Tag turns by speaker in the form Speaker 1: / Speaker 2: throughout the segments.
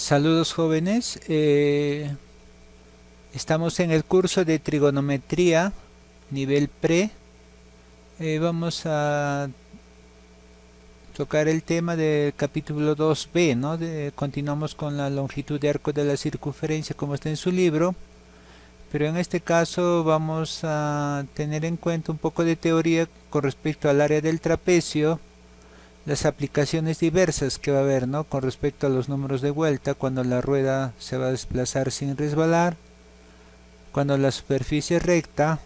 Speaker 1: Saludos jóvenes, estamos en el curso de trigonometría nivel pre. Vamos a tocar el tema del capítulo 2b, ¿no? Continuamos con la longitud de arco de la circunferencia como está en su libro, pero en este caso vamos a tener en cuenta un poco de teoría con respecto al área del trapecio, las aplicaciones diversas que va a haber, ¿no? Con respecto a los números de vuelta, cuando la rueda se va a desplazar sin resbalar, cuando la superficie es recta,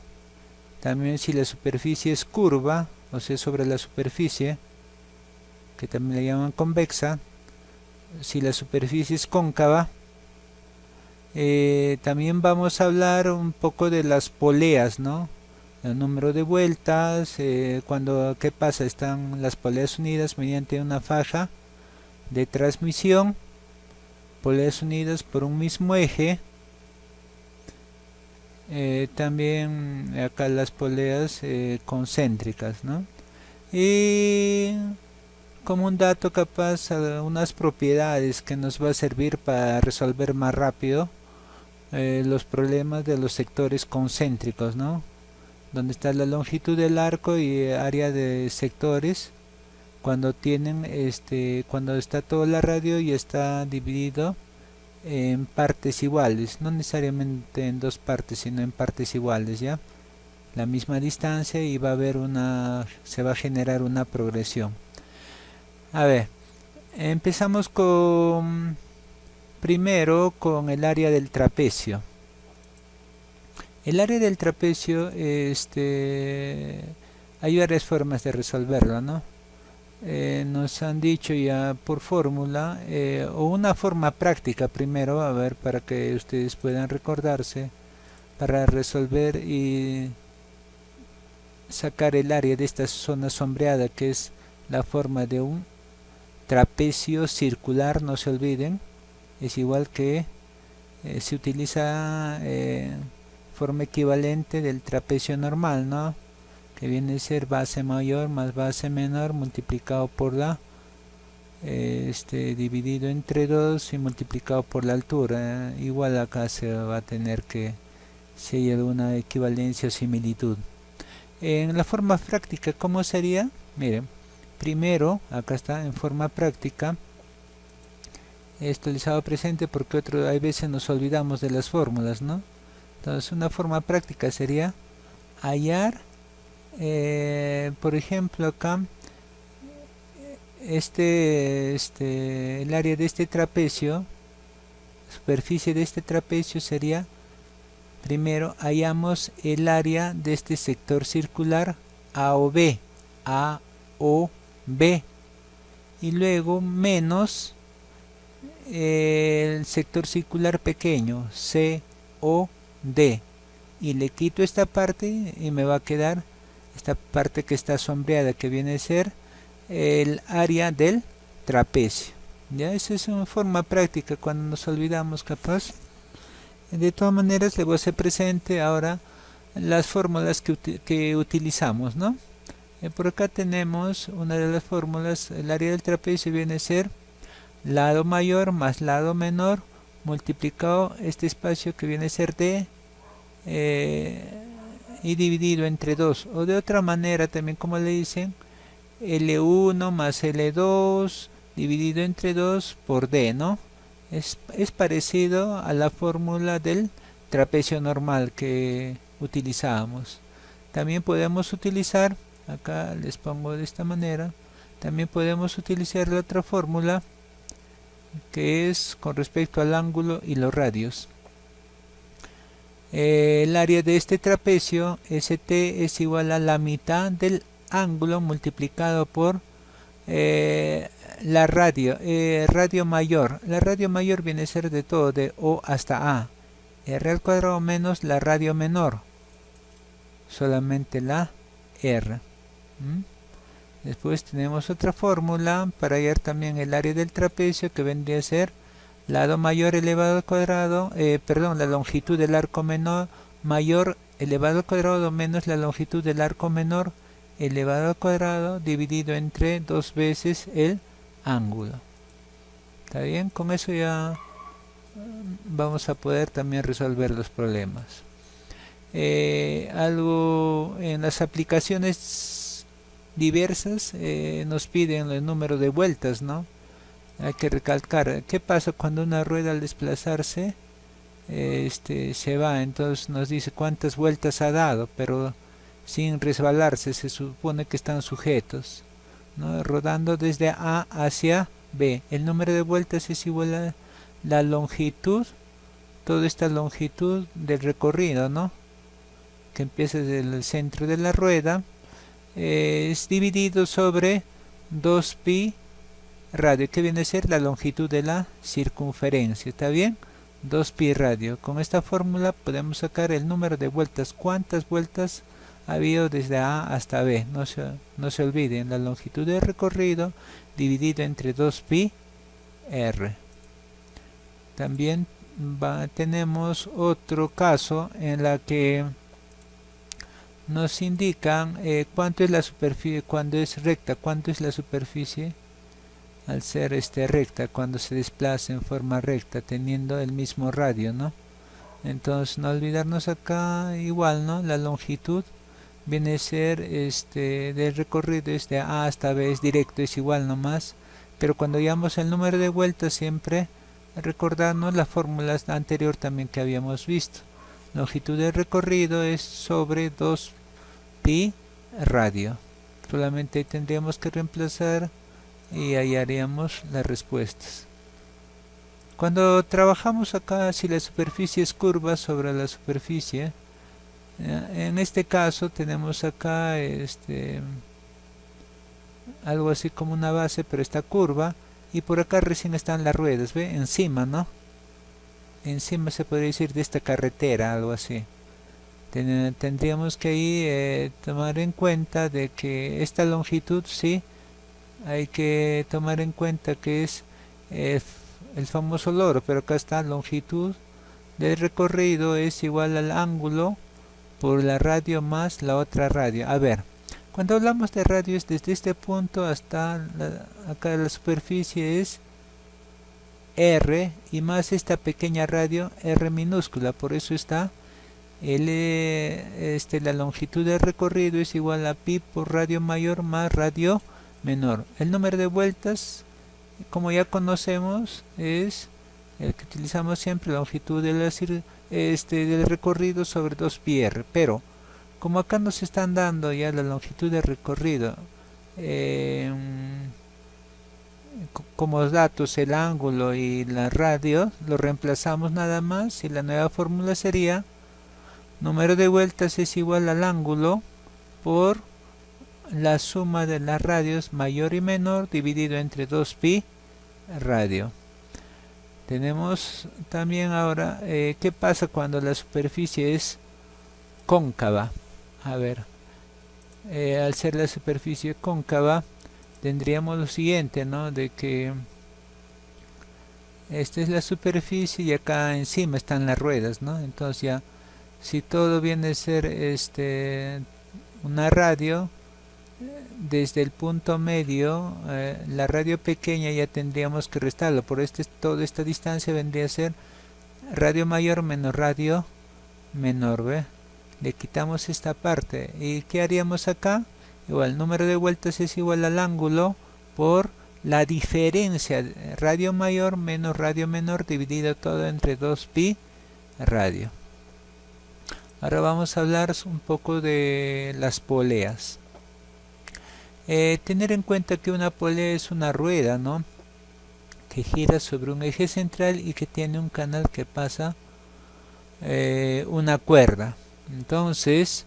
Speaker 1: también si la superficie es curva, o sea sobre la superficie, que también le llaman convexa, si la superficie es cóncava. También vamos a hablar un poco de las poleas, ¿no? El número de vueltas, ¿qué pasa? Están las poleas unidas mediante una faja de transmisión, poleas unidas por un mismo eje. También acá las poleas concéntricas, ¿no? Y como un dato capaz, unas propiedades que nos va a servir para resolver más rápido los problemas de los sectores concéntricos, ¿no? Donde está la longitud del arco y área de sectores cuando está todo la radio y está dividido en partes iguales, no necesariamente en dos partes, sino en partes iguales, ya la misma distancia, y se va a generar una progresión. A ver, empezamos primero con el área del trapecio. El área del trapecio, hay varias formas de resolverlo, ¿no? Nos han dicho ya por fórmula, o una forma práctica primero, a ver, para que ustedes puedan recordarse, para resolver y sacar el área de esta zona sombreada, que es la forma de un trapecio circular, no se olviden, es igual que se utiliza forma equivalente del trapecio normal, ¿no? Que viene a ser base mayor más base menor multiplicado por dividido entre 2 y multiplicado por la altura. Igual acá se va a tener que, si hay alguna equivalencia o similitud. En la forma práctica, ¿cómo sería? Miren, primero, acá está en forma práctica. Esto les hago presente porque hay veces nos olvidamos de las fórmulas, ¿no? Entonces una forma práctica sería hallar, por ejemplo acá, el área de este trapecio, superficie de este trapecio sería, primero hallamos el área de este sector circular A o B, y luego menos el sector circular pequeño, C o D, y le quito esta parte y me va a quedar esta parte que está sombreada, que viene a ser el área del trapecio. Ya, esa es una forma práctica cuando nos olvidamos, capaz. De todas maneras le voy a hacer presente ahora las fórmulas que utilizamos, ¿no? Por acá tenemos una de las fórmulas. El área del trapecio viene a ser lado mayor más lado menor multiplicado este espacio que viene a ser D, y dividido entre 2, o de otra manera también, como le dicen, L1 más L2 dividido entre 2 por D, ¿no? Es parecido a la fórmula del trapecio normal que utilizábamos. También podemos utilizar, acá les pongo de esta manera, también podemos utilizar la otra fórmula, que es con respecto al ángulo y los radios. El área de este trapecio, ST, es igual a la mitad del ángulo multiplicado por la radio mayor. La radio mayor viene a ser de todo, de O hasta A. R al cuadrado menos la radio menor, solamente la R. Después tenemos otra fórmula para hallar también el área del trapecio, que vendría a ser lado mayor elevado al cuadrado, la longitud del arco mayor elevado al cuadrado menos la longitud del arco menor elevado al cuadrado dividido entre 2 veces el ángulo. ¿Está bien? Con eso ya vamos a poder también resolver los problemas. Algo en las aplicaciones diversas nos piden el número de vueltas, ¿no? Hay que recalcar qué pasa cuando una rueda al desplazarse se va, entonces nos dice cuántas vueltas ha dado, pero sin resbalarse, se supone que están sujetos, ¿no? Rodando desde A hacia B. El número de vueltas es igual a la longitud, toda esta longitud del recorrido, ¿no? Que empieza desde el centro de la rueda, es dividido sobre 2pi radio, que viene a ser la longitud de la circunferencia, ¿está bien? 2pi radio. Con esta fórmula podemos sacar el número de vueltas, cuántas vueltas ha habido desde A hasta B. No se olviden, la longitud del recorrido dividido entre 2pi r. También tenemos otro caso en la que nos indican cuánto es la superficie cuando es recta, cuánto es la superficie al ser recta, cuando se desplaza en forma recta, teniendo el mismo radio, ¿no? Entonces no olvidarnos acá igual, ¿no? La longitud viene a ser del recorrido es de A hasta B, es directo, es igual nomás, pero cuando llamamos el número de vueltas siempre recordarnos la fórmula anterior también que habíamos visto. Longitud del recorrido es sobre 2pi radio. Solamente tendríamos que reemplazar y ahí haríamos las respuestas. Cuando trabajamos acá, si la superficie es curva sobre la superficie, en este caso tenemos acá algo así como una base, pero está curva, y por acá recién están las ruedas, ¿ve? Encima, ¿no? Encima se podría decir de esta carretera, algo así. Tendríamos que ahí tomar en cuenta de que esta longitud, sí, hay que tomar en cuenta que es el famoso loro, pero acá está longitud del recorrido es igual al ángulo por la radio más la otra radio. A ver, cuando hablamos de radio es desde este punto hasta acá la superficie es R y más esta pequeña radio R minúscula, por eso está la longitud del recorrido es igual a pi por radio mayor más radio menor. El número de vueltas, como ya conocemos, es el que utilizamos siempre, la longitud de del recorrido sobre 2pi r, pero como acá nos están dando ya la longitud del recorrido como datos el ángulo y la radio, lo reemplazamos nada más y la nueva fórmula sería número de vueltas es igual al ángulo por la suma de las radios mayor y menor dividido entre 2pi radio. Tenemos también ahora qué pasa cuando la superficie es cóncava. A ver, al ser la superficie cóncava tendríamos lo siguiente, ¿no? De que esta es la superficie y acá encima están las ruedas, ¿no? Entonces ya si todo viene a ser una radio, desde el punto medio, la radio pequeña ya tendríamos que restarlo, por toda esta distancia vendría a ser radio mayor menos radio menor, ¿ve? Le quitamos esta parte, ¿y qué haríamos acá? Igual, el número de vueltas es igual al ángulo por la diferencia, radio mayor menos radio menor dividido todo entre 2pi radio. Ahora vamos a hablar un poco de las poleas. Tener en cuenta que una polea es una rueda, ¿no? Que gira sobre un eje central y que tiene un canal que pasa una cuerda. Entonces,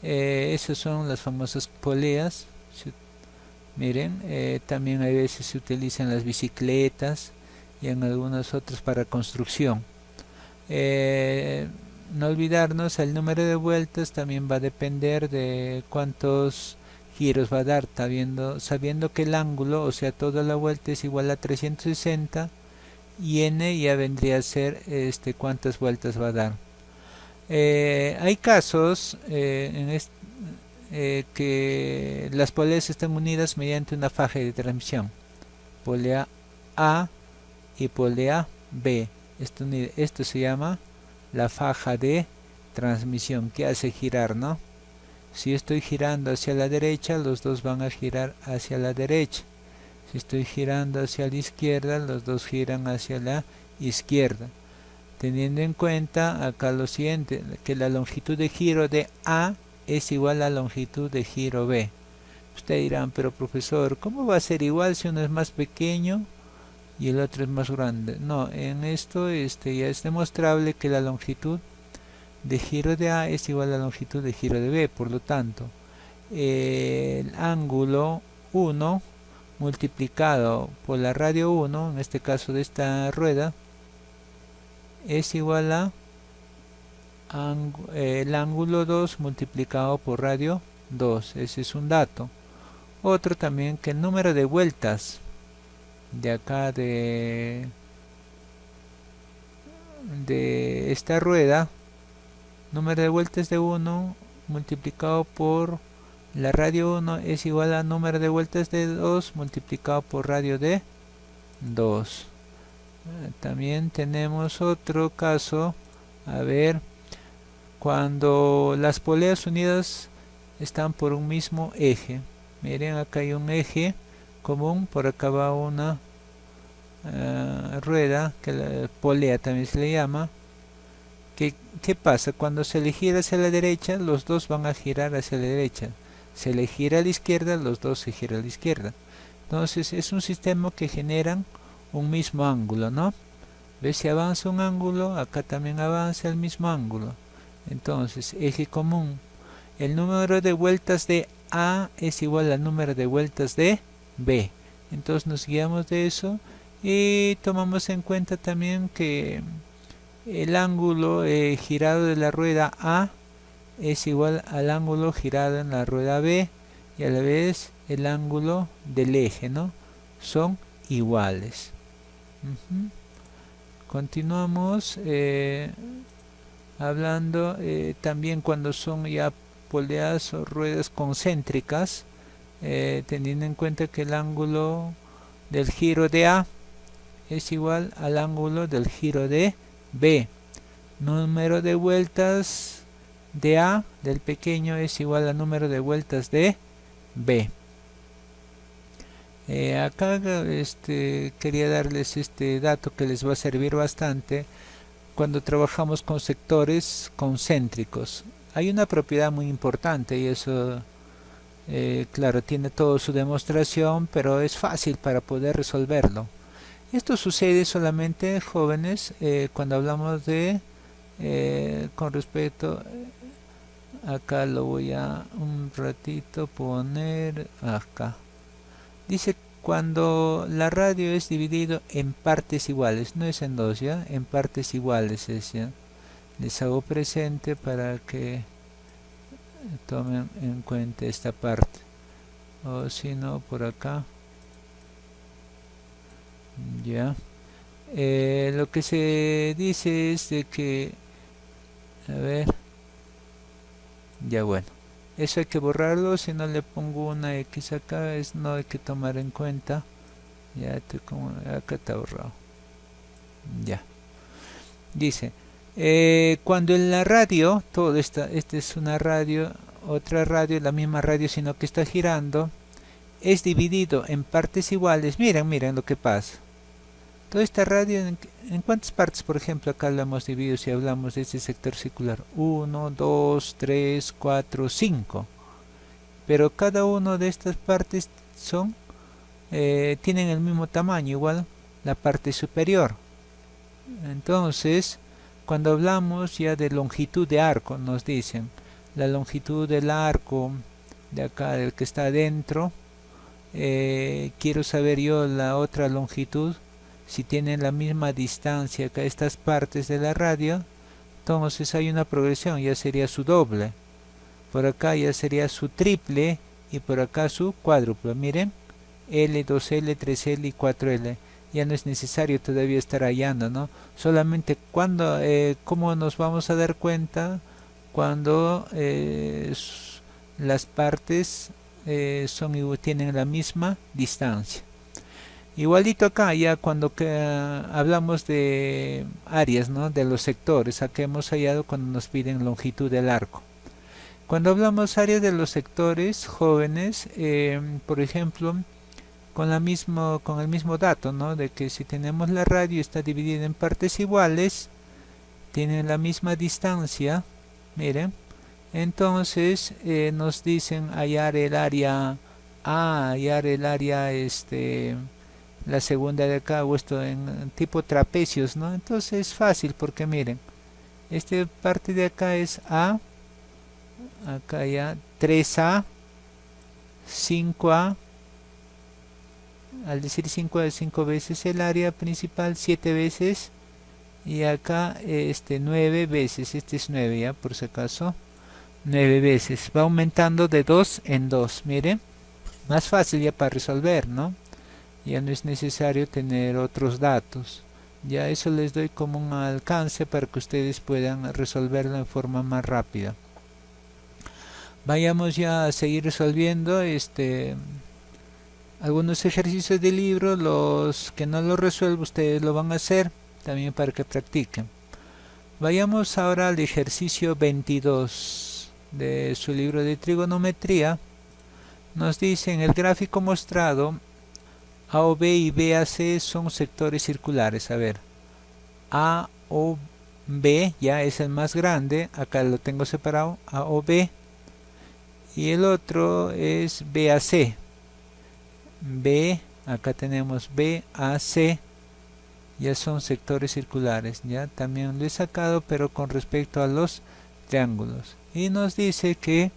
Speaker 1: esas son las famosas poleas. Miren, también a veces se utilizan las bicicletas y en algunas otras para construcción. No olvidarnos, el número de vueltas también va a depender de cuántos giros va a dar, sabiendo que el ángulo, o sea, toda la vuelta es igual a 360 y n ya vendría a ser cuántas vueltas va a dar. Hay casos que las poleas están unidas mediante una faja de transmisión, polea A y polea B. Esto se llama la faja de transmisión, que hace girar, ¿no? Si estoy girando hacia la derecha, los dos van a girar hacia la derecha. Si estoy girando hacia la izquierda, los dos giran hacia la izquierda. Teniendo en cuenta acá lo siguiente, que la longitud de giro de A es igual a la longitud de giro B. Ustedes dirán, pero profesor, ¿cómo va a ser igual si uno es más pequeño y el otro es más grande? No, en esto ya es demostrable que la longitud de giro de A es igual a la longitud de giro de B. Por lo tanto, el ángulo 1 multiplicado por la radio 1, en este caso de esta rueda, es igual a el ángulo 2 multiplicado por radio 2. Ese es un dato. Otro también, que el número de vueltas de acá de esta rueda, número de vueltas de 1 multiplicado por la radio 1 es igual a número de vueltas de 2 multiplicado por radio de 2. También tenemos otro caso, a ver, cuando las poleas unidas están por un mismo eje. Miren, acá hay un eje común, por acá va una rueda, que la polea también se le llama. ¿Qué pasa? Cuando se le gira hacia la derecha, los dos van a girar hacia la derecha. Se le gira a la izquierda, los dos se giran a la izquierda. Entonces es un sistema que generan un mismo ángulo, ¿no? ¿Ves? Si avanza un ángulo, acá también avanza el mismo ángulo. Entonces, eje común. El número de vueltas de A es igual al número de vueltas de B. Entonces nos guiamos de eso y tomamos en cuenta también que el ángulo girado de la rueda A es igual al ángulo girado en la rueda B, y a la vez el ángulo del eje, ¿no? Son iguales. Continuamos hablando también cuando son ya poleas o ruedas concéntricas, teniendo en cuenta que el ángulo del giro de A es igual al ángulo del giro de B. Número de vueltas de A del pequeño es igual al número de vueltas de B. Acá quería darles este dato que les va a servir bastante cuando trabajamos con sectores concéntricos. Hay una propiedad muy importante y eso, claro, tiene toda su demostración, pero es fácil para poder resolverlo. Esto sucede solamente, jóvenes, cuando hablamos de, con respecto, acá lo voy a un ratito poner acá. Dice cuando la radio es dividido en partes iguales, no es en dos, ya, en partes iguales es, ya. Les hago presente para que tomen en cuenta esta parte, o si no, por acá, ya. Lo que se dice es de que, a ver, ya, bueno, eso hay que borrarlo. Si no le pongo una X acá, no hay que tomar en cuenta. Ya, acá está borrado. Ya. Dice, cuando en la radio, esta es una radio, otra radio, la misma radio, sino que está girando, es dividido en partes iguales. Miren lo que pasa. Toda esta radio, ¿en cuántas partes, por ejemplo, acá lo hemos dividido si hablamos de este sector circular? 1, 2, 3, 4, 5. Pero cada una de estas partes tienen el mismo tamaño, igual la parte superior. Entonces, cuando hablamos ya de longitud de arco, nos dicen la longitud del arco de acá, del que está adentro. Quiero saber yo la otra longitud, si tienen la misma distancia que estas partes de la radio. Entonces hay una progresión, ya sería su doble, por acá ya sería su triple y por acá su cuádruple. Miren, L, 2L, 3L y 4L. Ya no es necesario todavía estar hallando, ¿no? Solamente cuando, ¿cómo nos vamos a dar cuenta? Cuando las partes tienen la misma distancia. Igualito acá, ya cuando hablamos de áreas, ¿no? De los sectores, acá hemos hallado cuando nos piden longitud del arco. Cuando hablamos áreas de los sectores jóvenes, por ejemplo, con el mismo dato, ¿no? De que si tenemos la radio está dividida en partes iguales, tienen la misma distancia, miren, entonces nos dicen hallar el área A, hallar el área la segunda de acá, o esto en tipo trapecios, ¿no? Entonces es fácil porque miren, esta parte de acá es A, acá ya 3A, 5A, al decir 5 a 5 veces el área principal, 7 veces, y acá 9 veces, este es 9 ya por si acaso, 9 veces, va aumentando de 2 en 2, miren, más fácil ya para resolver, ¿no? Ya no es necesario tener otros datos, ya eso les doy como un alcance para que ustedes puedan resolverlo en forma más rápida. Vayamos ya a seguir resolviendo algunos ejercicios del libro. Los que no lo resuelvo ustedes lo van a hacer también para que practiquen. Vayamos ahora al ejercicio 22 de su libro de trigonometría. Nos dice en el gráfico mostrado AOB y BAC son sectores circulares. A ver, AOB ya es el más grande, acá lo tengo separado, AOB, y el otro es BAC. B, acá tenemos BAC, ya son sectores circulares, ya también lo he sacado, pero con respecto a los triángulos. Y nos dice que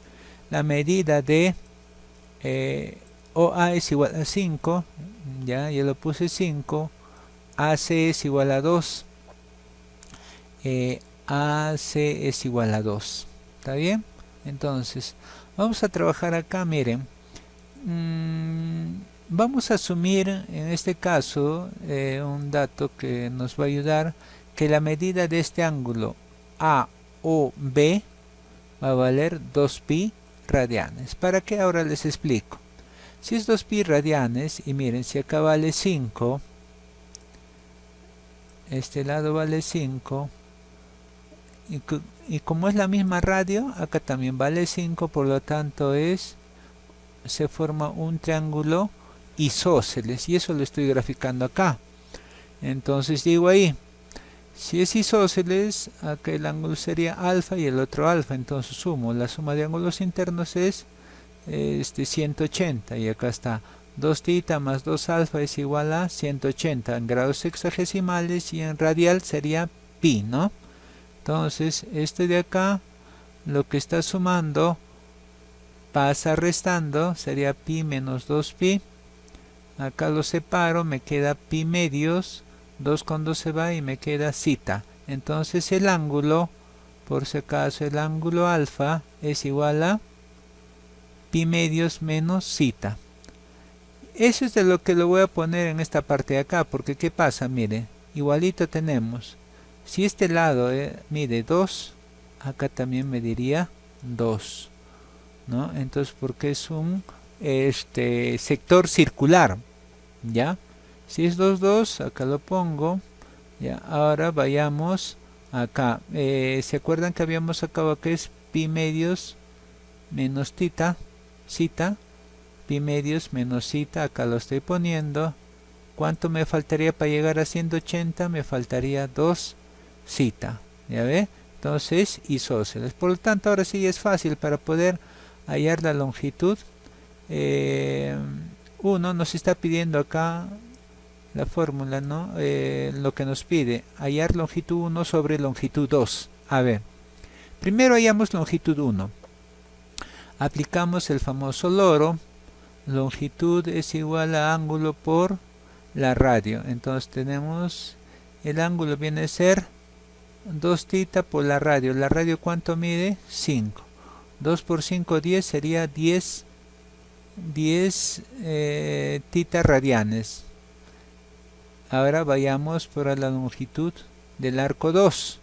Speaker 1: la medida de OA es igual a 5, ya lo puse 5, AC es igual a 2, AC es igual a 2, ¿está bien? Entonces, vamos a trabajar acá, miren. Vamos a asumir en este caso un dato que nos va a ayudar, que la medida de este ángulo AOB va a valer 2pi radianes. ¿Para qué? Ahora les explico. Si es 2pi radianes, y miren, si acá vale 5, este lado vale 5, y como es la misma radio, acá también vale 5, por lo tanto se forma un triángulo isósceles, y eso lo estoy graficando acá. Entonces digo ahí, si es isósceles, acá el ángulo sería alfa y el otro alfa, entonces sumo, la suma de ángulos internos es 180, y acá está 2 tita más 2 alfa es igual a 180 en grados sexagesimales, y en radial sería pi, ¿no? Entonces de acá, lo que está sumando pasa restando, sería pi menos 2pi, acá lo separo, me queda pi medios, 2 con 2 se va y me queda zeta. Entonces el ángulo, por si acaso, el ángulo alfa es igual a pi medios menos zeta. Eso es de lo que lo voy a poner en esta parte de acá, porque ¿qué pasa? Mire, igualito tenemos, si este lado mide 2, acá también mediría 2, ¿no? Entonces, porque es un sector circular, ¿ya? Si es 2, 2, acá lo pongo, ¿ya? Ahora vayamos acá, ¿se acuerdan que habíamos sacado que es pi medios menos zeta? Pi medios menos zeta, acá lo estoy poniendo. ¿Cuánto me faltaría para llegar a 180? Me faltaría 2 zeta, ¿ya ve? Entonces, isósceles. Por lo tanto, ahora sí es fácil para poder hallar la longitud. Uno nos está pidiendo acá la fórmula, ¿no? Lo que nos pide, hallar longitud 1 sobre longitud 2. A ver, primero hallamos longitud 1. Aplicamos el famoso loro. Longitud es igual a ángulo por la radio. Entonces tenemos, el ángulo viene a ser 2 tita por la radio. ¿La radio cuánto mide? 5. 2 por 5, 10, sería 10 tita radianes. Ahora vayamos por la longitud del arco 2.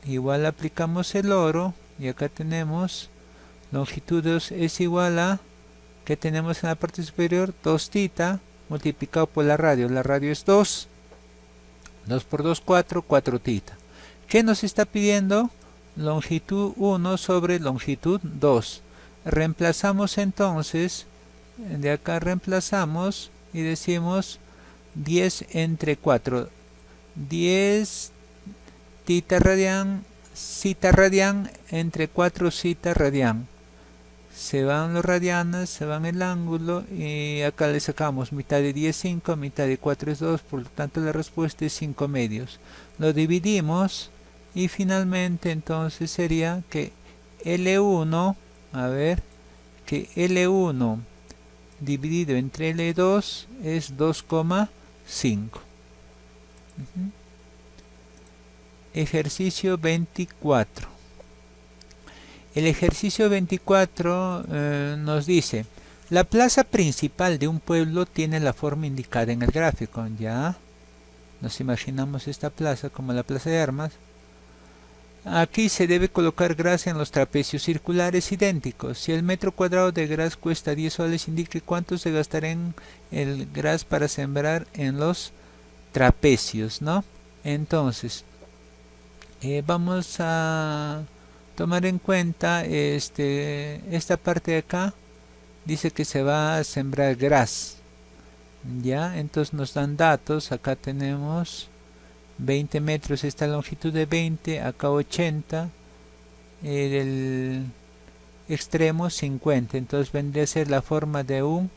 Speaker 1: Igual aplicamos el oro, y acá tenemos longitud 2 es igual a, ¿qué tenemos en la parte superior? 2 tita multiplicado por la radio es 2 por 2, 4 θ. ¿Qué nos está pidiendo? Longitud 1 sobre longitud 2. Reemplazamos entonces, de acá reemplazamos y decimos 10 entre 4. 10 θ radian entre 4 θ radian. Se van los radianes, se van el ángulo y acá le sacamos mitad de 10 es 5, mitad de 4 es 2, por lo tanto la respuesta es 5 medios. Lo dividimos y finalmente entonces sería que L1, que L1 dividido entre L2 es 2,5. Ejercicio 24. El ejercicio 24 nos dice, la plaza principal de un pueblo tiene la forma indicada en el gráfico. Ya nos imaginamos esta plaza como la plaza de armas. Aquí se debe colocar gras en los trapecios circulares idénticos. Si el metro cuadrado de gras cuesta 10 soles, indique cuánto se gastará en el gras para sembrar en los trapecios, ¿no? Entonces, vamos a tomar en cuenta esta parte de acá. Dice que se va a sembrar gras. Ya, entonces nos dan datos. Acá tenemos 20 metros, esta longitud de 20, acá 80, el extremo 50, entonces vendría a ser la forma de un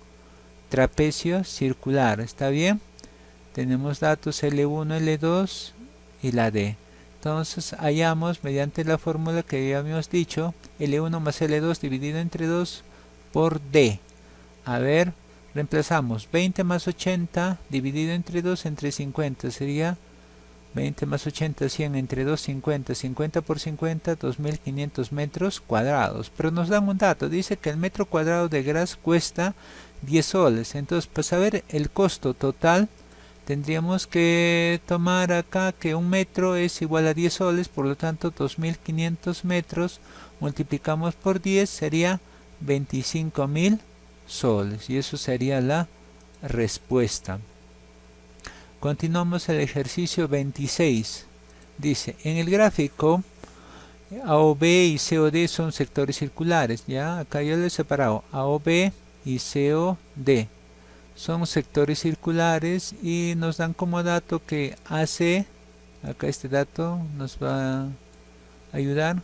Speaker 1: trapecio circular. ¿Está bien? Tenemos datos L1, L2 y la D. Entonces hallamos mediante la fórmula que ya habíamos dicho, L1 más L2 dividido entre 2 por D. A ver, reemplazamos 20 más 80 dividido entre 2 entre 50, sería 20 más 80, 100 entre 2, 50, 50 por 50, 2500 metros cuadrados. Pero nos dan un dato, dice que el metro cuadrado de gras cuesta 10 soles. Entonces, para saber el costo total, tendríamos que tomar acá que un metro es igual a 10 soles, por lo tanto 2500 metros multiplicamos por 10 sería 25.000 soles. Y eso sería la respuesta. Continuamos el ejercicio 26. Dice, en el gráfico AOB y COD son sectores circulares. Ya, acá yo lo he separado. AOB y COD son sectores circulares y nos dan como dato que AC, acá este dato nos va a ayudar.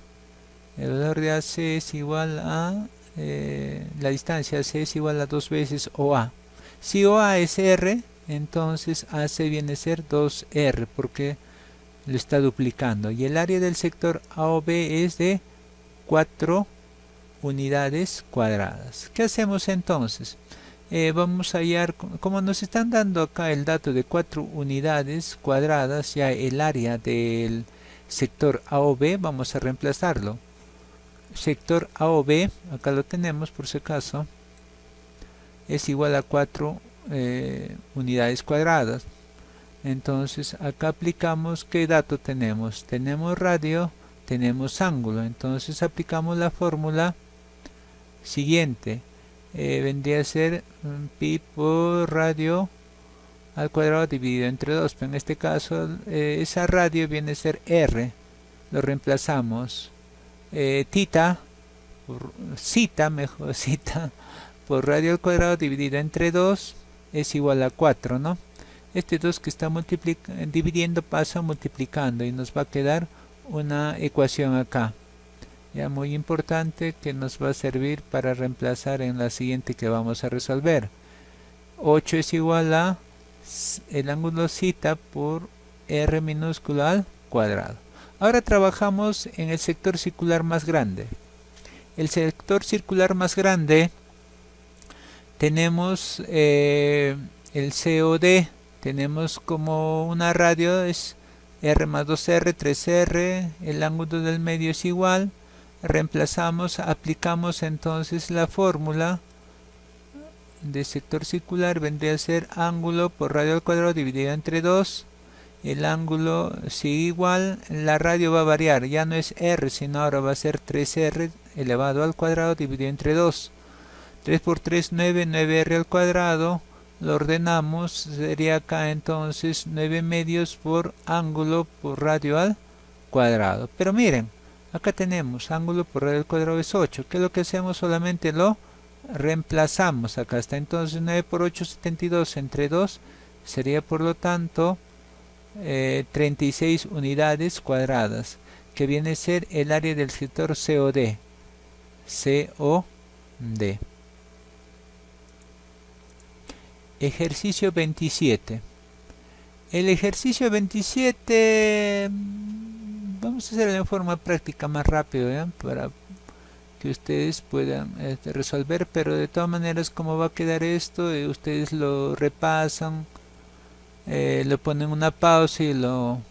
Speaker 1: El valor de AC es igual a, la distancia AC es igual a 2 veces OA. Si OA es R, entonces AC viene a ser 2R porque lo está duplicando. Y el área del sector AOB es de 4 unidades cuadradas. ¿Qué hacemos entonces? Vamos a hallar, como nos están dando acá el dato de 4 unidades cuadradas, ya el área del sector AOB, vamos a reemplazarlo. Sector AOB, acá lo tenemos por si acaso, es igual a 4 unidades cuadradas. Entonces acá aplicamos, ¿qué dato tenemos? Tenemos radio, tenemos ángulo. Entonces aplicamos la fórmula siguiente. Vendría a ser pi por radio al cuadrado dividido entre 2. Pero en este caso esa radio viene a ser R. Lo reemplazamos. Cita por radio al cuadrado dividido entre 2 es igual a 4, ¿no? Este 2 que está dividiendo pasa multiplicando y nos va a quedar una ecuación acá. Ya muy importante que nos va a servir para reemplazar en la siguiente que vamos a resolver. 8 es igual a el ángulo cita por R minúscula al cuadrado. Ahora trabajamos en el sector circular más grande. El sector circular más grande tenemos el COD, tenemos como una radio, es R más 2R, 3R, el ángulo del medio es igual, reemplazamos, aplicamos entonces la fórmula de sector circular, vendría a ser ángulo por radio al cuadrado dividido entre 2, el ángulo sigue igual, la radio va a variar, ya no es R, sino ahora va a ser 3R elevado al cuadrado dividido entre 2. 3 por 3, 9, 9R al cuadrado, lo ordenamos, sería acá entonces 9 medios por ángulo por radio al cuadrado. Pero miren, acá tenemos ángulo por radio al cuadrado es 8. ¿Qué es lo que hacemos? Solamente lo reemplazamos. Acá está entonces 9 por 8, 72 entre 2 sería por lo tanto 36 unidades cuadradas, que viene a ser el área del sector COD. COD. Ejercicio 27. El ejercicio 27 vamos a hacerlo en forma práctica más rápido, ¿ya? Para que ustedes puedan resolver, pero de todas maneras como va a quedar esto, ustedes lo repasan, lo ponen una pausa y lo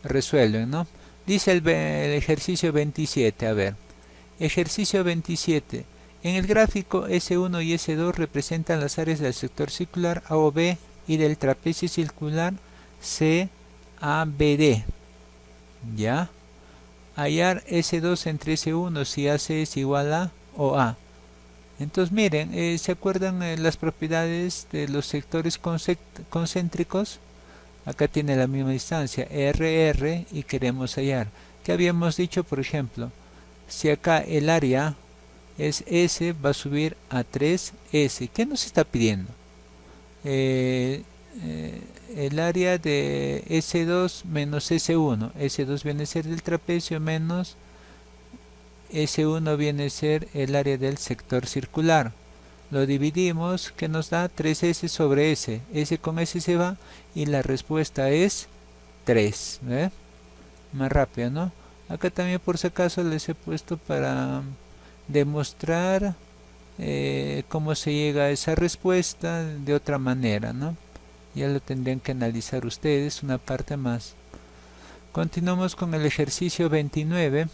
Speaker 1: resuelven, ¿no? Dice el ejercicio 27, a ver, ejercicio 27. En el gráfico S1 y S2 representan las áreas del sector circular AOB y del trapecio circular CABD. ¿Ya? Hallar S2 entre S1 si AC es igual a OA. Entonces miren, ¿se acuerdan las propiedades de los sectores concéntricos? Acá tiene la misma distancia, RR, y queremos hallar. ¿Qué habíamos dicho, por ejemplo? Si acá el área es S, va a subir a 3S. ¿Qué nos está pidiendo? El área de S2 menos S1. S2 viene a ser del trapecio menos S1 viene a ser el área del sector circular. Lo dividimos, que nos da 3S sobre S. S con S se va y la respuesta es 3. ¿Ve? Más rápido, ¿no? Acá también por si acaso les he puesto para demostrar cómo se llega a esa respuesta de otra manera, ¿no? Ya lo tendrían que analizar ustedes una parte más. Continuamos con el ejercicio 29.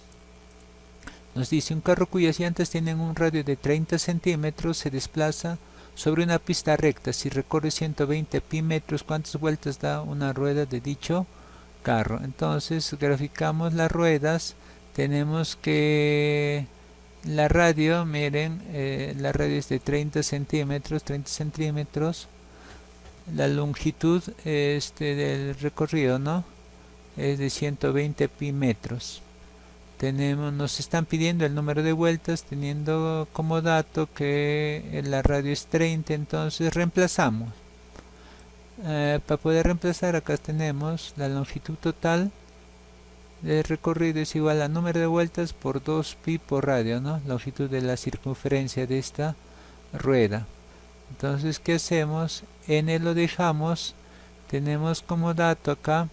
Speaker 1: Nos dice: un carro cuyas llantas tienen un radio de 30 centímetros se desplaza sobre una pista recta. Si recorre 120 pi metros, ¿cuántas vueltas da una rueda de dicho carro? Entonces graficamos las ruedas. Tenemos que la radio, miren, la radio es de 30 centímetros. La longitud del recorrido, ¿no? Es de 120 pi metros. Nos están pidiendo el número de vueltas, teniendo como dato que la radio es 30, entonces reemplazamos. Para poder reemplazar, acá tenemos la longitud total del recorrido es igual al número de vueltas por 2 pi por radio, ¿no? Longitud de la circunferencia de esta rueda. Entonces, ¿qué hacemos? N lo dejamos, tenemos como dato acá,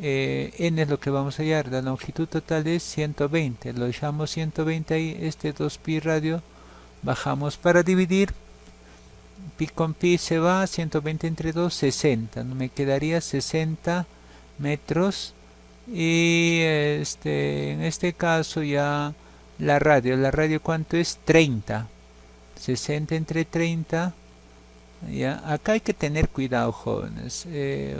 Speaker 1: N es lo que vamos a hallar, la longitud total es 120, lo dejamos 120 ahí, 2 pi radio, bajamos para dividir, pi con pi se va, 120 entre 2, 60, me quedaría 60 metros. Y en este caso ya la radio ¿cuánto es? 30. 60 entre 30. Ya, acá hay que tener cuidado, jóvenes.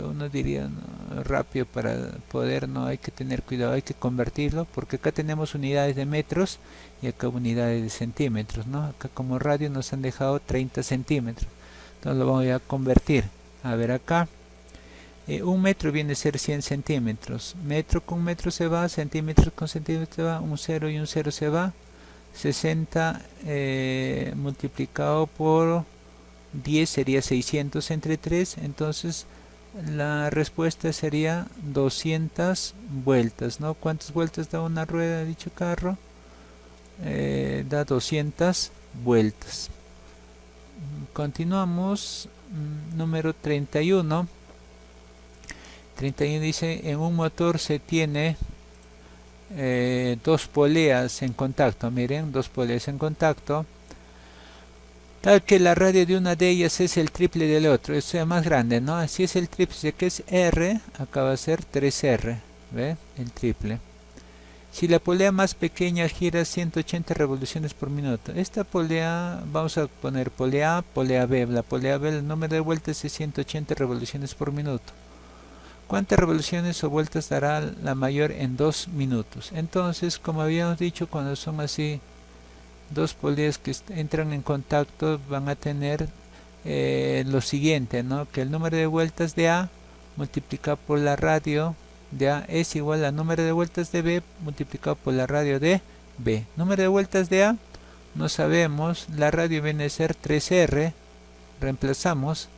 Speaker 1: Uno diría, no, rápido para poder, no hay que tener cuidado, hay que convertirlo, porque acá tenemos unidades de metros y acá unidades de centímetros, ¿no? Acá como radio nos han dejado 30 centímetros. Entonces lo vamos a convertir. A ver acá. Un metro viene a ser 100 centímetros. Metro con metro se va, centímetros con centímetros se va, un 0 y un 0 se va. 60 multiplicado por 10 sería 600 entre 3. Entonces la respuesta sería 200 vueltas, ¿no? ¿Cuántas vueltas da una rueda de dicho carro? Da 200 vueltas. Continuamos. Número 31. 31 dice: en un motor se tiene dos poleas en contacto. Miren, dos poleas en contacto, tal que la radio de una de ellas es el triple del otro, es más grande, ¿no? Así es el triple, que es R, acá va a ser 3R, ¿ve? El triple. Si la polea más pequeña gira 180 revoluciones por minuto, esta polea, vamos a poner polea A, polea B. La polea B, el número de vueltas es 180 revoluciones por minuto. ¿Cuántas revoluciones o vueltas dará la mayor en 2 minutos? Entonces, como habíamos dicho, cuando son así dos poleas que entran en contacto, van a tener lo siguiente, ¿no? Que el número de vueltas de A multiplicado por la radio de A es igual al número de vueltas de B multiplicado por la radio de B. Número de vueltas de A no sabemos, la radio viene a ser 3R, reemplazamos.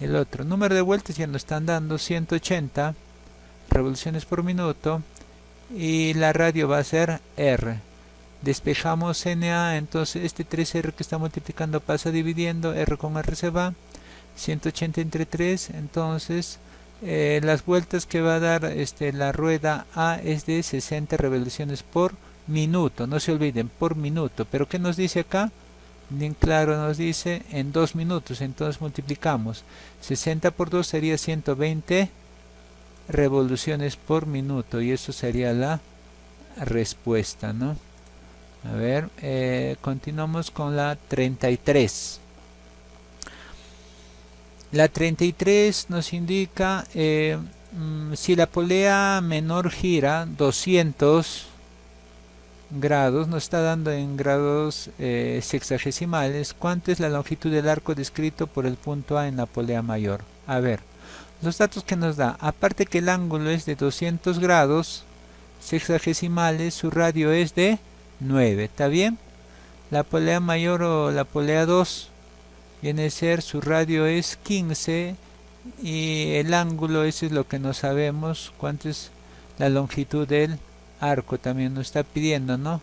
Speaker 1: El otro número de vueltas ya nos están dando 180 revoluciones por minuto y la radio va a ser R. Despejamos NA, entonces este 3R que está multiplicando pasa dividiendo, R con R se va, 180 entre 3, entonces las vueltas que va a dar la rueda A es de 60 revoluciones por minuto, no se olviden, por minuto. Pero ¿qué nos dice acá? Bien claro nos dice en 2 minutos, entonces multiplicamos, 60 por 2 sería 120 revoluciones por minuto y eso sería la respuesta, ¿no? A ver, continuamos con la 33. La 33 nos indica si la polea menor gira 200 grados, nos está dando en grados sexagesimales, ¿cuánto es la longitud del arco descrito por el punto A en la polea mayor? A ver, los datos que nos da, aparte que el ángulo es de 200 grados sexagesimales, su radio es de 9, ¿está bien? La polea mayor o la polea 2 viene a ser, su radio es 15 y el ángulo, eso es lo que no sabemos, cuánto es la longitud del arco, también nos está pidiendo, ¿no?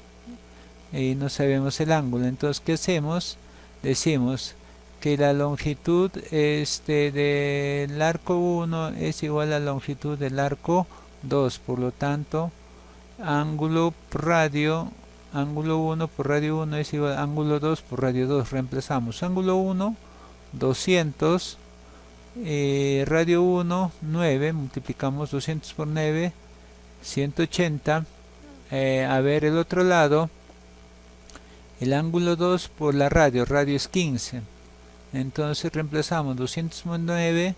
Speaker 1: Y no sabemos el ángulo, entonces ¿qué hacemos? Decimos que la longitud del arco 1 es igual a la longitud del arco 2, por lo tanto ángulo por radio, ángulo 1 por radio 1 es igual a ángulo 2 por radio 2, reemplazamos ángulo 1, 200, radio 1, 9, multiplicamos 200 por 9, 180, a ver el otro lado, el ángulo 2 por la radio es 15, entonces reemplazamos 200 por 9,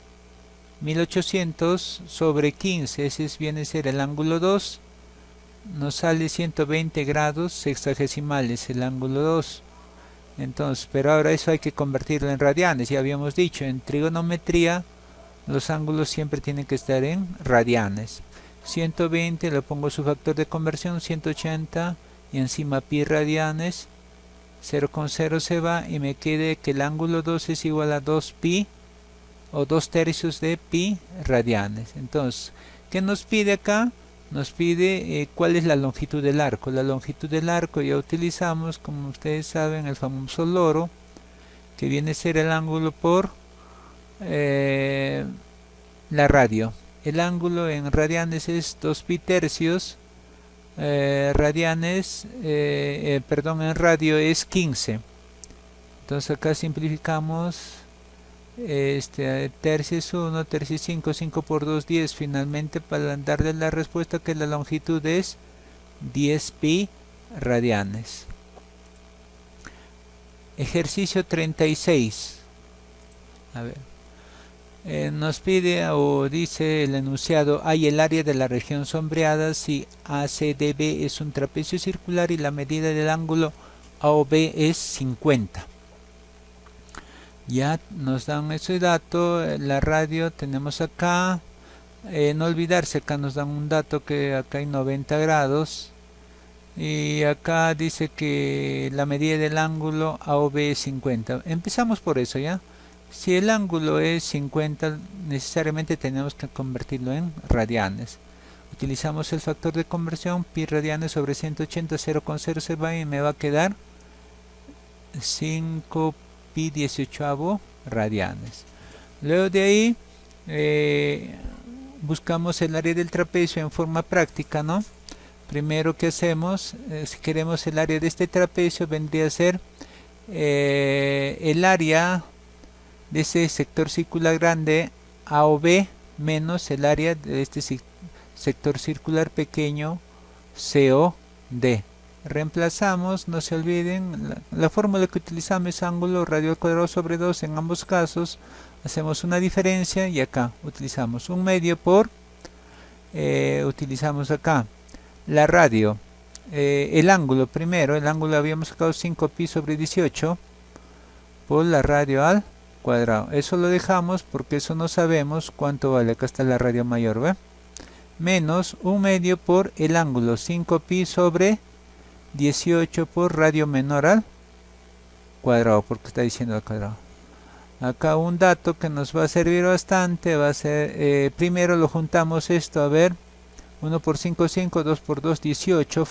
Speaker 1: 1800 sobre 15, ese viene a ser el ángulo 2, nos sale 120 grados sexagesimales el ángulo 2. Entonces, pero ahora eso hay que convertirlo en radianes, ya habíamos dicho, en trigonometría los ángulos siempre tienen que estar en radianes. 120 le pongo su factor de conversión, 180 y encima pi radianes, 0 con 0 se va y me quede que el ángulo 2 es igual a 2 pi o 2 tercios de pi radianes. Entonces, ¿qué nos pide acá? Nos pide cuál es la longitud del arco. La longitud del arco ya utilizamos, como ustedes saben, el famoso loro, que viene a ser el ángulo por la radio. El ángulo en radianes es 2 pi tercios, radianes, perdón, en radio es 15. Entonces acá simplificamos, tercio es 1, tercio es 5, 5 por 2, 10. Finalmente, para darle la respuesta, que la longitud es 10 pi radianes. Ejercicio 36. A ver. Nos pide o dice el enunciado: hay el área de la región sombreada si ACDB es un trapecio circular y la medida del ángulo AOB es 50. Ya nos dan ese dato. La radio tenemos acá, no olvidarse, acá nos dan un dato que acá hay 90 grados y acá dice que la medida del ángulo AOB es 50. Empezamos por eso, ya. Si el ángulo es 50, necesariamente tenemos que convertirlo en radianes. Utilizamos el factor de conversión, pi radianes sobre 180, 0 con 0 se va y me va a quedar 5 pi 18 radianes. Luego de ahí buscamos el área del trapecio en forma práctica, ¿no? Primero que hacemos, si queremos el área de este trapecio, vendría a ser el área de ese sector circular grande AOB menos el área de este sector circular pequeño COD. Reemplazamos, no se olviden, la fórmula que utilizamos es ángulo radio al cuadrado sobre 2 en ambos casos. Hacemos una diferencia y acá utilizamos un medio por, utilizamos acá la radio, el ángulo primero, el ángulo habíamos sacado 5 pi sobre 18 por la radio al cuadrado. Eso lo dejamos porque eso no sabemos cuánto vale. Acá está la radio mayor, ¿ve? Menos 1/2 por el ángulo 5pi sobre 18 por radio menor al cuadrado, porque está diciendo al cuadrado. Acá un dato que nos va a servir bastante va a ser, primero lo juntamos esto, a ver, 1 por 5, 5, 2 por 2, 18,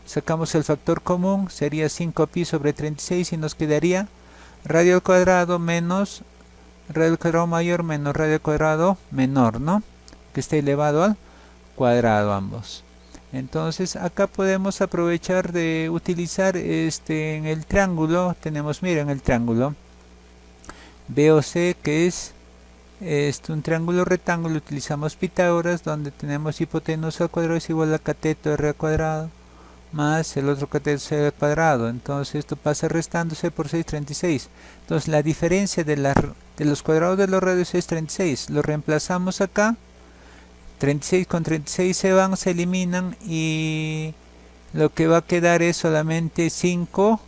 Speaker 1: sacamos el factor común, sería 5pi sobre 36 y nos quedaría radio al cuadrado menos radio al cuadrado mayor menos radio al cuadrado menor, ¿no? Que esté elevado al cuadrado ambos. Entonces acá podemos aprovechar de utilizar en el triángulo, tenemos, miren el triángulo BOC, que es un triángulo rectángulo, utilizamos Pitágoras, donde tenemos hipotenusa al cuadrado es igual a cateto r al cuadrado más el otro cateto c al cuadrado. Entonces esto pasa restándose por 6, 36. Entonces la diferencia de los cuadrados de los radios es 36. Lo reemplazamos acá. 36 con 36 se van, se eliminan y lo que va a quedar es solamente 5pi,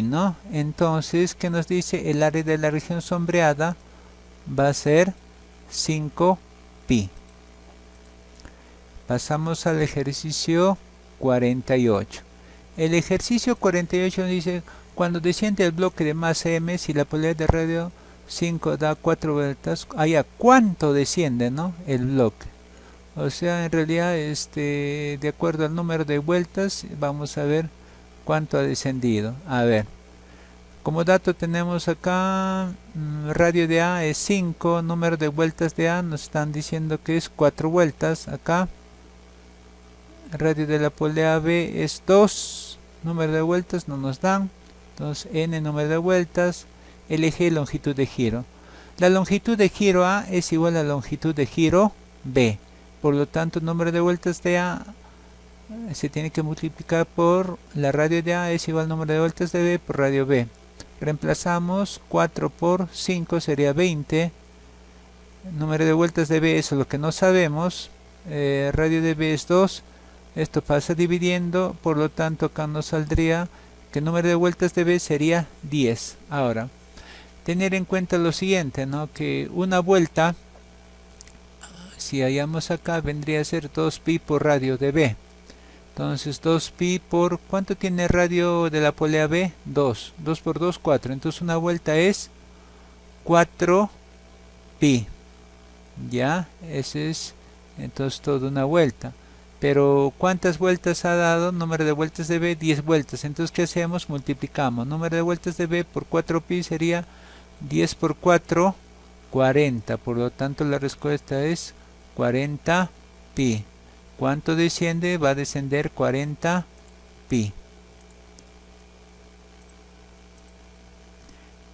Speaker 1: ¿no? Entonces, ¿qué nos dice? El área de la región sombreada va a ser 5pi. Pasamos al ejercicio 48. El ejercicio 48 nos dice, cuando desciende el bloque de masa m, si la polaridad de radio 5 da 4 vueltas, allá cuánto desciende, ¿no? El bloque. O sea, en realidad, de acuerdo al número de vueltas, vamos a ver cuánto ha descendido. A ver, como dato tenemos acá, radio de A es 5, número de vueltas de A nos están diciendo que es 4 vueltas. Acá, radio de la polea B es 2, número de vueltas no nos dan. Entonces, n número de vueltas. Elegí longitud de giro. La longitud de giro A es igual a la longitud de giro B. Por lo tanto, el número de vueltas de A se tiene que multiplicar por la radio de A es igual al número de vueltas de B por radio B. Reemplazamos 4 por 5 sería 20. El número de vueltas de B, eso es lo que no sabemos. Radio de B es 2. Esto pasa dividiendo, por lo tanto acá nos saldría que el número de vueltas de B sería 10. Ahora, tener en cuenta lo siguiente, ¿no? Que una vuelta, si hallamos acá, vendría a ser 2pi por radio de B. Entonces 2pi por, ¿cuánto tiene radio de la polea B? 2. 2 por 2, 4. Entonces una vuelta es 4pi. Ya, ese es entonces toda una vuelta. Pero ¿cuántas vueltas ha dado? Número de vueltas de B, 10 vueltas. Entonces, ¿qué hacemos? Multiplicamos. Número de vueltas de B por 4pi sería 10 por 4, 40. Por lo tanto, la respuesta es 40pi. ¿Cuánto desciende? Va a descender 40pi.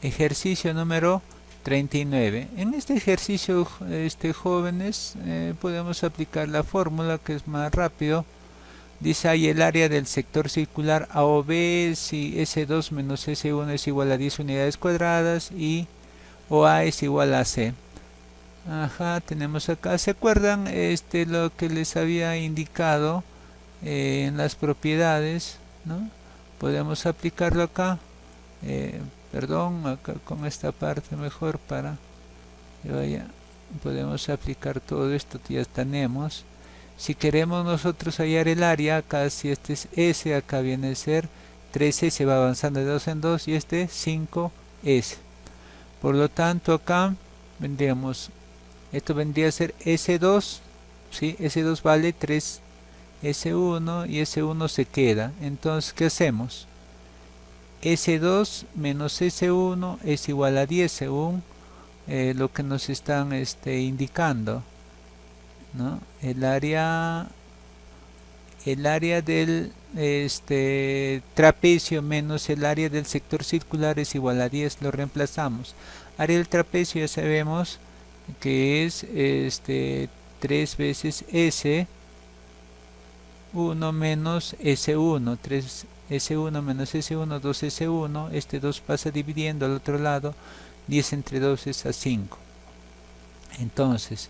Speaker 1: Ejercicio número 39. En este ejercicio, jóvenes, podemos aplicar la fórmula que es más rápido. Dice ahí el área del sector circular AOB, si S2 menos S1 es igual a 10 unidades cuadradas y OA es igual a C. Ajá, tenemos acá, ¿se acuerdan lo que les había indicado en las propiedades, ¿no? Podemos aplicarlo acá. Perdón, acá con esta parte mejor para que vaya. Podemos aplicar todo esto que ya tenemos. Si queremos nosotros hallar el área, acá si este es S, acá viene a ser 13, se va avanzando de 2 en 2 y este 5S. Por lo tanto acá vendríamos, esto vendría a ser S2, ¿sí? S2 vale 3 S1 y S1 se queda. Entonces, ¿qué hacemos? S2 menos S1 es igual a 10 según lo que nos están indicando, ¿no? El área del trapecio menos el área del sector circular es igual a 10, lo reemplazamos. Área del trapecio ya sabemos que es 3 veces S1 menos S1, 3 S1 menos S1, 2S1, este 2 pasa dividiendo al otro lado, 10 entre 2 es a 5. Entonces,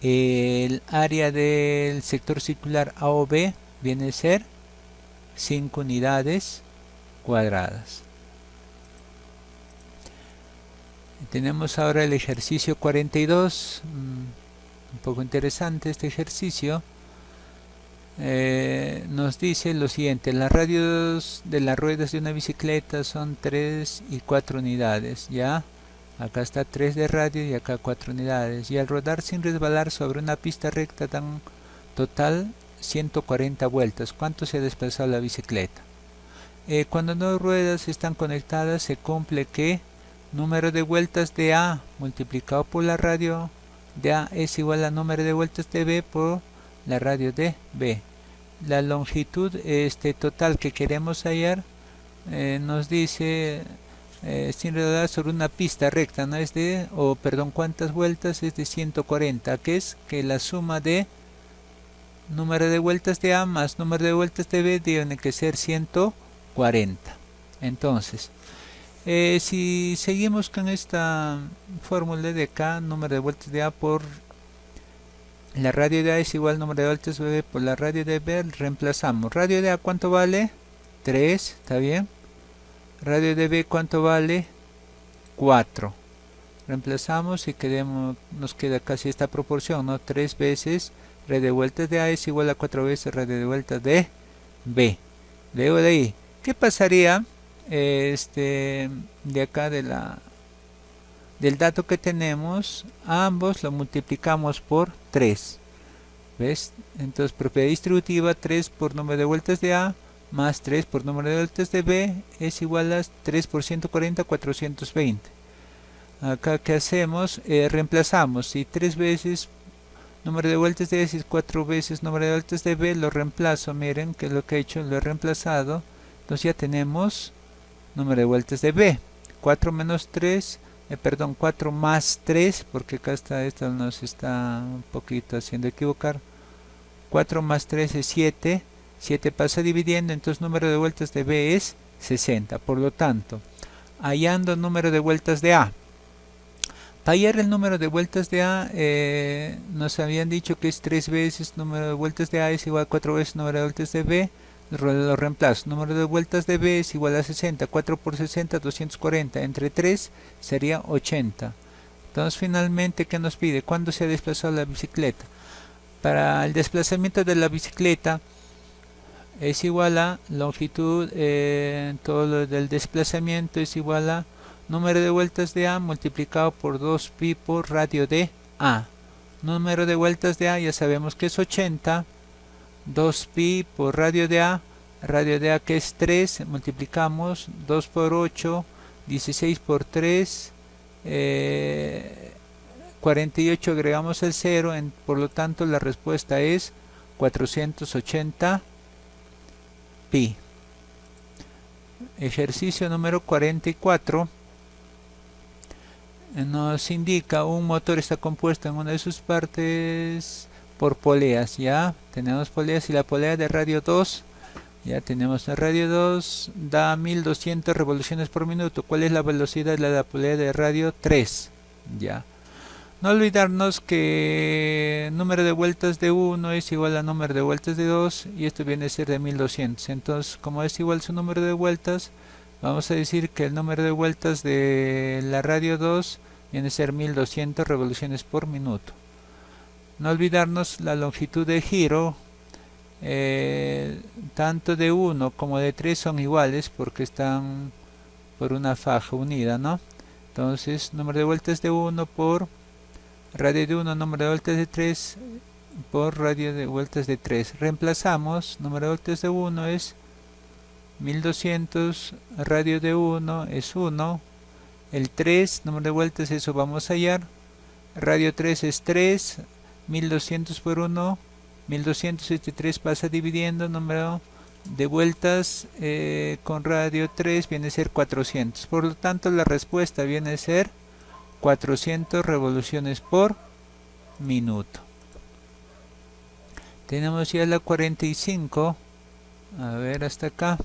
Speaker 1: el área del sector circular AOB viene a ser 5 unidades cuadradas. Tenemos ahora el ejercicio 42, un poco interesante este ejercicio. Nos dice lo siguiente: las radios de las ruedas de una bicicleta son 3 y 4 unidades, ¿ya? Acá está 3 de radio y acá 4 unidades. Y al rodar sin resbalar sobre una pista recta dan total 140 vueltas. ¿Cuánto se ha desplazado la bicicleta? Cuando dos ruedas están conectadas se cumple que número de vueltas de A multiplicado por la radio de A es igual a número de vueltas de B por la radio de B. La longitud total que queremos hallar nos dice sin rodar sobre una pista recta, no es de, cuántas vueltas es de 140, que es que la suma de número de vueltas de A más número de vueltas de B tiene que ser 140. Entonces, si seguimos con esta fórmula de acá, número de vueltas de A por la radio de A es igual al número de vueltas de B por la radio de B, reemplazamos. Radio de A, ¿cuánto vale? 3, ¿está bien? Radio de B, ¿cuánto vale? 4. Reemplazamos y nos queda casi esta proporción, ¿no? 3 veces radio de vueltas de A es igual a 4 veces radio de vueltas de B. Luego de ahí, ¿qué pasaría de acá del dato que tenemos? A ambos lo multiplicamos por 3. ¿Ves? Entonces, propiedad distributiva: 3 por número de vueltas de A más 3 por número de vueltas de B es igual a 3 por 140, 420. Acá, ¿qué hacemos? Reemplazamos. Si 3 veces número de vueltas de A es 4 veces número de vueltas de B, lo reemplazo. Miren que lo que he hecho, lo he reemplazado. Entonces ya tenemos número de vueltas de B. 4 menos 3, 4 más 3, porque acá esto nos está un poquito haciendo equivocar. 4 más 3 es 7. 7 pasa dividiendo, entonces número de vueltas de B es 60. Por lo tanto, hallando número de vueltas de A. Para hallar el número de vueltas de A, nos habían dicho que es 3 veces número de vueltas de A es igual a 4 veces número de vueltas de B. Lo reemplazo. Número de vueltas de B es igual a 60. 4 por 60, 240. Entre 3 sería 80. Entonces, finalmente, ¿qué nos pide? ¿Cuándo se ha desplazado la bicicleta? Para el desplazamiento de la bicicleta es igual a longitud, todo lo del desplazamiento es igual a número de vueltas de A multiplicado por 2pi por radio de A. Número de vueltas de A ya sabemos que es 80. 2pi por radio de A que es 3, multiplicamos 2 por 8, 16 por 3, 48, agregamos el 0, por lo tanto la respuesta es 480 pi. Ejercicio número 44 nos indica un motor está compuesto en una de sus partes por poleas. Ya tenemos poleas y la polea de radio 2, ya tenemos la radio 2 da 1200 revoluciones por minuto. ¿Cuál es la velocidad de la polea de radio 3? Ya, no olvidarnos que número de vueltas de 1 es igual a número de vueltas de 2 y esto viene a ser de 1200. Entonces, como es igual su número de vueltas, vamos a decir que el número de vueltas de la radio 2 viene a ser 1200 revoluciones por minuto. No olvidarnos la longitud de giro, tanto de 1 como de 3 son iguales porque están por una faja unida, ¿no? Entonces, número de vueltas de 1 por radio de 1, número de vueltas de 3 por radio de vueltas de 3. Reemplazamos, número de vueltas de 1 es 1200, radio de 1 es 1, el 3, número de vueltas, eso vamos a hallar, radio 3 es 3, 1200 por 1, 1200, este 3 pasa dividiendo, número de vueltas con radio 3 viene a ser 400, por lo tanto la respuesta viene a ser 400 revoluciones por minuto. Tenemos ya la 45, a ver hasta acá.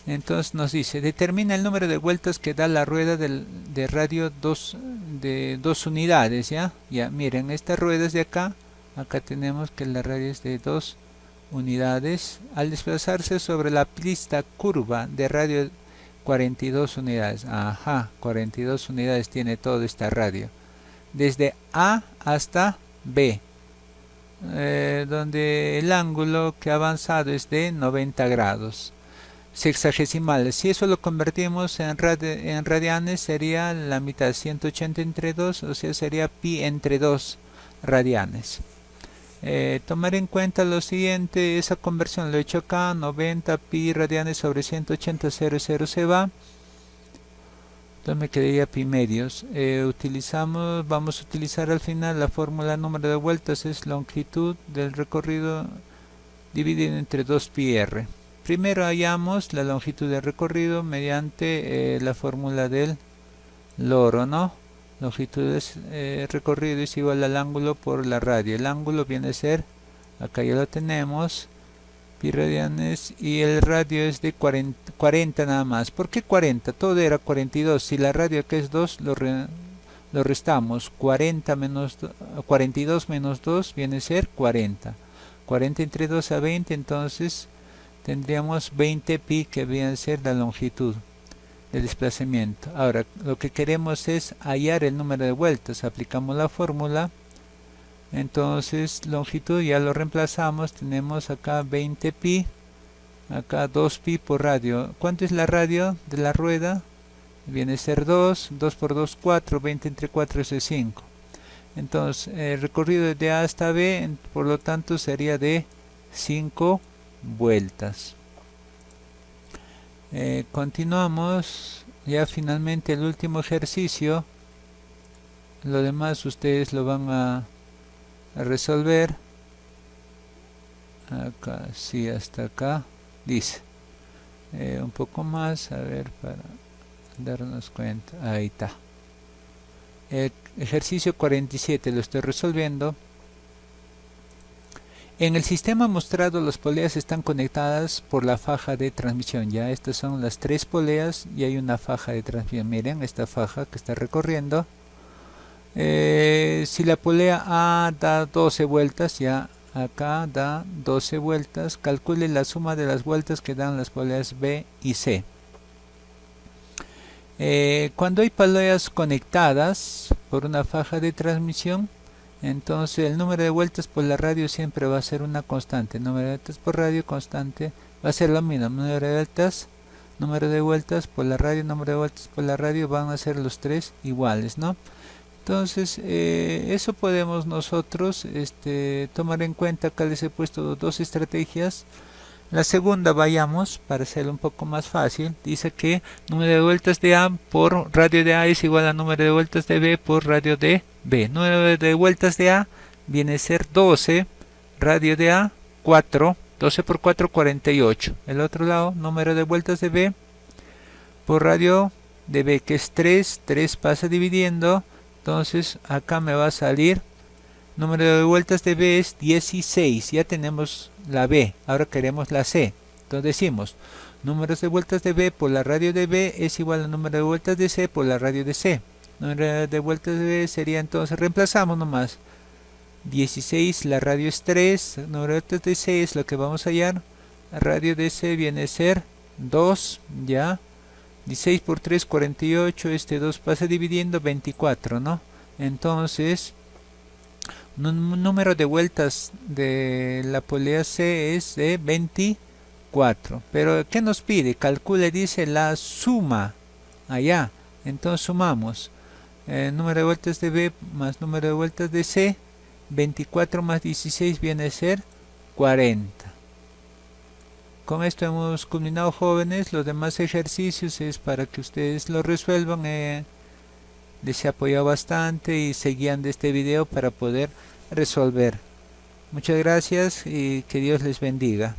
Speaker 1: Entonces nos dice, determina el número de vueltas que da la rueda de radio de 2 unidades, ¿ya? Ya, miren, estas ruedas de acá tenemos que la radio es de 2 unidades. Al desplazarse sobre la pista curva de radio 42 unidades. Ajá, 42 unidades tiene todo esta radio. Desde A hasta B, donde el ángulo que ha avanzado es de 90 grados. Sexagesimales, si eso lo convertimos en radianes, sería la mitad, 180 entre 2, o sea, sería pi entre 2 radianes. Tomar en cuenta lo siguiente, esa conversión lo he hecho acá, 90 pi radianes sobre 180, 0 se va. Entonces me quedaría pi medios. Vamos a utilizar al final la fórmula número de vueltas, es longitud del recorrido dividido entre 2 pi r. Primero hallamos la longitud del recorrido mediante la fórmula del loro, ¿no? Longitud del recorrido es igual al ángulo por la radio. El ángulo viene a ser, acá ya lo tenemos, pi radianes, y el radio es de 40 nada más. ¿Por qué 40? Todo era 42. Si la radio que es 2 lo restamos. 42 menos 2 viene a ser 40. 40 entre 2 a 20, entonces tendríamos 20 pi, que viene a ser la longitud de desplazamiento. Ahora lo que queremos es hallar el número de vueltas. Aplicamos la fórmula, entonces longitud ya lo reemplazamos, tenemos acá 20 pi, acá 2 pi por radio. ¿Cuánto es la radio de la rueda? Viene a ser 2 por 2 4, 20 entre 4 es 5. Entonces el recorrido de A hasta B, por lo tanto sería de 5 vueltas. Continuamos ya finalmente el último ejercicio. Lo demás ustedes lo van a resolver. Acá, sí, hasta acá dice un poco más, a ver, para darnos cuenta. Ahí está. El ejercicio 47 lo estoy resolviendo. En el sistema mostrado, las poleas están conectadas por la faja de transmisión. Ya estas son las 3 poleas y hay una faja de transmisión. Miren esta faja que está recorriendo. Si la polea A da 12 vueltas, ya acá da 12 vueltas. Calcule la suma de las vueltas que dan las poleas B y C. Cuando hay poleas conectadas por una faja de transmisión, entonces el número de vueltas por la radio siempre va a ser una constante. El número de vueltas por radio constante va a ser lo mismo. Número de vueltas por la radio, número de vueltas por la radio, van a ser los 3 iguales, ¿no? Entonces eso podemos nosotros tomar en cuenta. Acá les he puesto 2 estrategias. La segunda, vayamos para hacerlo un poco más fácil. Dice que número de vueltas de A por radio de A es igual a número de vueltas de B por radio de B. Número de vueltas de A viene a ser 12, radio de A 4, 12 por 4 48. El otro lado, número de vueltas de B por radio de B, que es 3, 3 pasa dividiendo, entonces acá me va a salir número de vueltas de B es 16, ya tenemos la B, ahora queremos la C. Entonces decimos, números de vueltas de B por la radio de B es igual al número de vueltas de C por la radio de C. Número de vueltas de B sería, entonces reemplazamos nomás, 16, la radio es 3, número de vueltas de C es lo que vamos a hallar, la radio de C viene a ser 2, ya, 16 por 3, 48, 2 pasa dividiendo, 24, ¿no? Entonces número de vueltas de la polea C es de 24. Pero ¿qué nos pide? Calcule, dice, la suma allá. Entonces sumamos número de vueltas de B más número de vueltas de C. 24 más 16 viene a ser 40. Con esto hemos culminado, jóvenes. Los demás ejercicios es para que ustedes lo resuelvan. Les he apoyado bastante y seguían de este video para poder resolver. Muchas gracias y que Dios les bendiga.